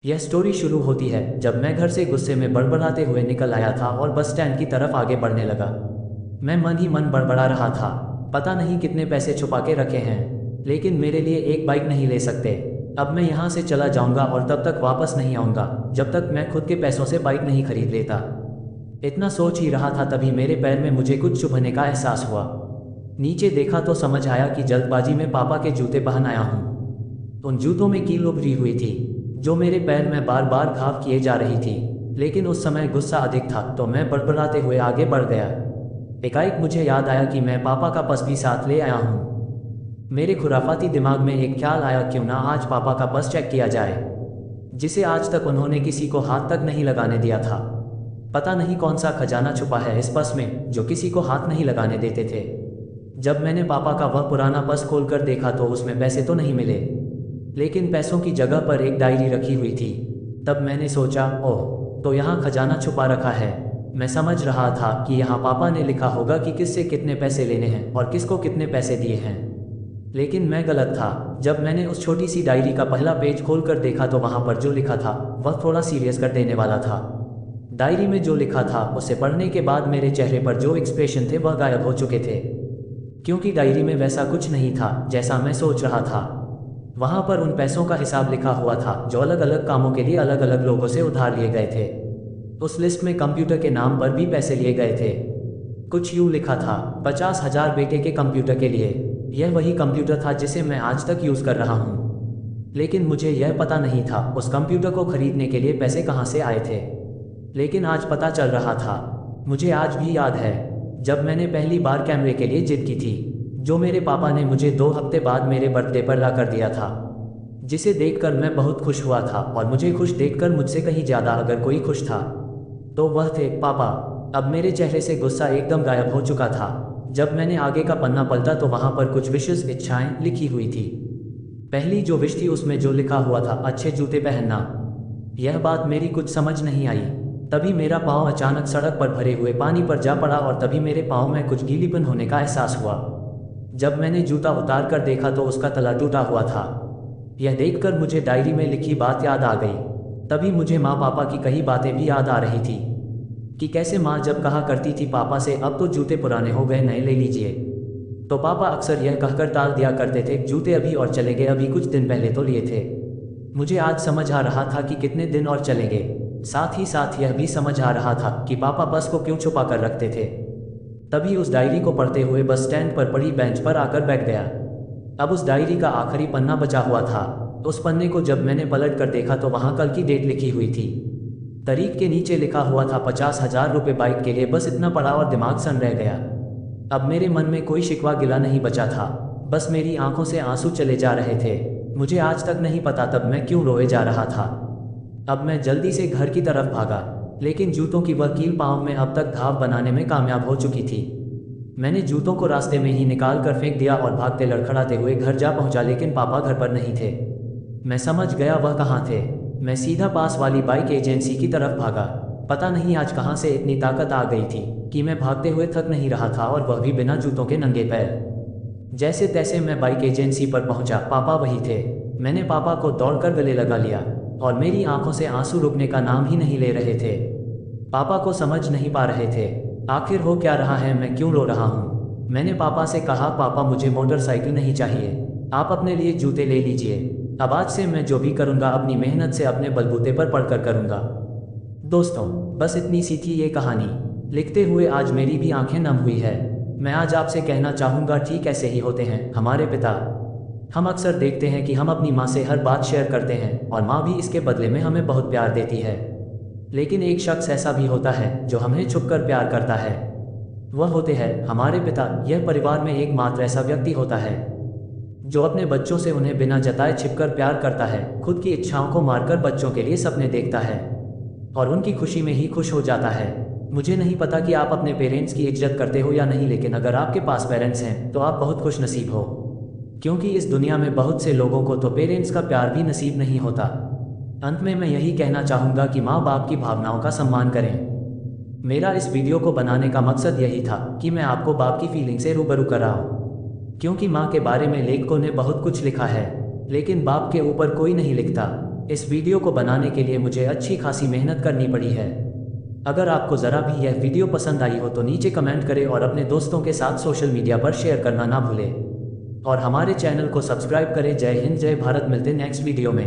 यह स्टोरी शुरू होती है जब मैं घर से गुस्से में बड़बड़ाते हुए निकल आया था और बस स्टैंड की तरफ आगे बढ़ने लगा। मैं मन ही मन बड़बड़ा रहा था, पता नहीं कितने पैसे छुपा के रखे हैं, लेकिन मेरे लिए एक बाइक नहीं ले सकते। अब मैं यहाँ से चला जाऊंगा और तब तक वापस नहीं आऊंगा जब तक मैं खुद के पैसों से बाइक नहीं खरीद लेता। इतना सोच ही रहा था तभी मेरे पैर में मुझे कुछ चुभने का एहसास हुआ। नीचे देखा तो समझ आया कि जल्दबाजी में पापा के जूते पहन आया हूँ। उन जूतों में कील उभरी हुई थी जो मेरे पैर में बार बार घाव किए जा रही थी, लेकिन उस समय गुस्सा अधिक था तो मैं बड़बड़ाते हुए आगे बढ़ गया। एकाएक मुझे याद आया कि मैं पापा का पर्स भी साथ ले आया हूँ। मेरे खुराफाती दिमाग में एक ख्याल आया, क्यों ना आज पापा का पर्स चेक किया जाए, जिसे आज तक उन्होंने किसी को हाथ तक नहीं लगाने दिया था। पता नहीं कौन सा खजाना छुपा है इस पर्स में जो किसी को हाथ नहीं लगाने देते थे। जब मैंने पापा का वह पुराना पर्स खोलकर देखा तो उसमें पैसे तो नहीं मिले, लेकिन पैसों की जगह पर एक डायरी रखी हुई थी। तब मैंने सोचा, ओह, तो यहाँ खजाना छुपा रखा है। मैं समझ रहा था कि यहाँ पापा ने लिखा होगा कि किससे कितने पैसे लेने हैं और किसको कितने पैसे दिए हैं, लेकिन मैं गलत था। जब मैंने उस छोटी सी डायरी का पहला पेज खोलकर देखा तो वहाँ पर जो लिखा था वह थोड़ा सीरियस कर देने वाला था। डायरी में जो लिखा था उसे पढ़ने के बाद मेरे चेहरे पर जो एक्सप्रेशन थे वह गायब हो चुके थे, क्योंकि डायरी में वैसा कुछ नहीं था जैसा मैं सोच रहा था। वहाँ पर उन पैसों का हिसाब लिखा हुआ था जो अलग अलग कामों के लिए अलग अलग लोगों से उधार लिए गए थे। उस लिस्ट में कंप्यूटर के नाम पर भी पैसे लिए गए थे। कुछ यूँ लिखा था, 50,000 बेटे के कंप्यूटर के लिए। यह वही कंप्यूटर था जिसे मैं आज तक यूज़ कर रहा हूँ, लेकिन मुझे यह पता नहीं था उस कंप्यूटर को खरीदने के लिए पैसे कहाँ से आए थे। लेकिन आज पता चल रहा था। मुझे आज भी याद है जब मैंने पहली बार कैमरे के लिए जिद की थी, जो मेरे पापा ने मुझे 2 हफ्ते बाद मेरे बर्थडे पर ला कर दिया था, जिसे देखकर मैं बहुत खुश हुआ था। और मुझे खुश देखकर मुझसे कहीं ज़्यादा अगर कोई खुश था तो वह थे पापा। अब मेरे चेहरे से गुस्सा एकदम गायब हो चुका था। जब मैंने आगे का पन्ना पलटा तो वहाँ पर कुछ विशेष इच्छाएं लिखी हुई थी। पहली जो विश थी उसमें जो लिखा हुआ था, अच्छे जूते पहनना। यह बात मेरी कुछ समझ नहीं आई। तभी मेरा पाँव अचानक सड़क पर भरे हुए पानी पर जा पड़ा और तभी मेरे पाँव में कुछ गीलीपन होने का एहसास हुआ। जब मैंने जूता उतार कर देखा तो उसका तला टूटा हुआ था। यह देखकर मुझे डायरी में लिखी बात याद आ गई। तभी मुझे माँ पापा की कही बातें भी याद आ रही थी कि कैसे माँ जब कहा करती थी पापा से, अब तो जूते पुराने हो गए, नए ले लीजिए, तो पापा अक्सर यह कहकर टाल दिया करते थे, जूते अभी और चलेंगे, अभी कुछ दिन पहले तो लिए थे। मुझे आज समझ आ रहा था कि कितने दिन और चलेंगे। साथ ही साथ यह भी समझ आ रहा था कि पापा बस को क्यों छुपा कर रखते थे। तभी उस डायरी को पढ़ते हुए बस स्टैंड पर पड़ी बेंच पर आकर बैठ गया। अब उस डायरी का आखिरी पन्ना बचा हुआ था। उस पन्ने को जब मैंने पलट कर देखा तो वहाँ कल की डेट लिखी हुई थी। तारीख के नीचे लिखा हुआ था 50,000 रुपये बाइक के लिए। बस इतना पढ़ा और दिमाग सन रह गया। अब मेरे मन में कोई शिकवा गिला नहीं बचा था, बस मेरी आंखों से आंसू चले जा रहे थे। मुझे आज तक नहीं पता तब मैं क्यों रोए जा रहा था। अब मैं जल्दी से घर की तरफ भागा, लेकिन जूतों की वह कील पाँव में अब तक घाव बनाने में कामयाब हो चुकी थी। मैंने जूतों को रास्ते में ही निकाल कर फेंक दिया और भागते लड़खड़ाते हुए घर जा पहुंचा, लेकिन पापा घर पर नहीं थे। मैं समझ गया वह कहाँ थे। मैं सीधा पास वाली बाइक एजेंसी की तरफ भागा। पता नहीं आज कहाँ से इतनी ताकत आ गई थी कि मैं भागते हुए थक नहीं रहा था, और वह भी बिना जूतों के नंगे पैर। जैसे तैसे मैं बाइक एजेंसी पर पहुंचा। पापा वही थे। मैंने पापा को दौड़कर गले लगा लिया और मेरी आंखों से आंसू रुकने का नाम ही नहीं ले रहे थे। पापा को समझ नहीं पा रहे थे आखिर हो क्या रहा है, मैं क्यों रो रहा हूँ। मैंने पापा से कहा, पापा मुझे मोटरसाइकिल नहीं चाहिए, आप अपने लिए जूते ले लीजिए। अब आज से मैं जो भी करूँगा अपनी मेहनत से अपने बलबूते पर पढ़कर करूँगा। दोस्तों, बस इतनी सी थी ये कहानी। लिखते हुए आज मेरी भी आंखें नम हुई है। मैं आज आपसे कहना चाहूँगा, ठीक ऐसे ही होते हैं हमारे पिता। हम अक्सर देखते हैं कि हम अपनी माँ से हर बात शेयर करते हैं और माँ भी इसके बदले में हमें बहुत प्यार देती है। लेकिन एक शख्स ऐसा भी होता है जो हमें छुपकर प्यार करता है। वह होते हैं हमारे पिता। यह परिवार में एकमात्र ऐसा व्यक्ति होता है जो अपने बच्चों से उन्हें बिना जताए छिपकर प्यार करता है, खुद की इच्छाओं को मारकर बच्चों के लिए सपने देखता है और उनकी खुशी में ही खुश हो जाता है। मुझे नहीं पता कि आप अपने पेरेंट्स की इज्जत करते हो या नहीं, लेकिन अगर आपके पास पेरेंट्स हैं तो आप बहुत खुश नसीब हो, क्योंकि इस दुनिया में बहुत से लोगों को तो पेरेंट्स का प्यार भी नसीब नहीं होता। अंत में मैं यही कहना चाहूँगा कि माँ बाप की भावनाओं का सम्मान करें। मेरा इस वीडियो को बनाने का मकसद यही था कि मैं आपको बाप की फीलिंग से रूबरू कराऊँ, क्योंकि माँ के बारे में लेखकों ने बहुत कुछ लिखा है, लेकिन बाप के ऊपर कोई नहीं लिखता। इस वीडियो को बनाने के लिए मुझे अच्छी खासी मेहनत करनी पड़ी है। अगर आपको ज़रा भी यह वीडियो पसंद आई हो तो नीचे कमेंट करें और अपने दोस्तों के साथ सोशल मीडिया पर शेयर करना ना भूलें। और हमारे चैनल को सब्सक्राइब करें। जय हिंद, जय भारत। मिलते हैं नेक्स्ट वीडियो में।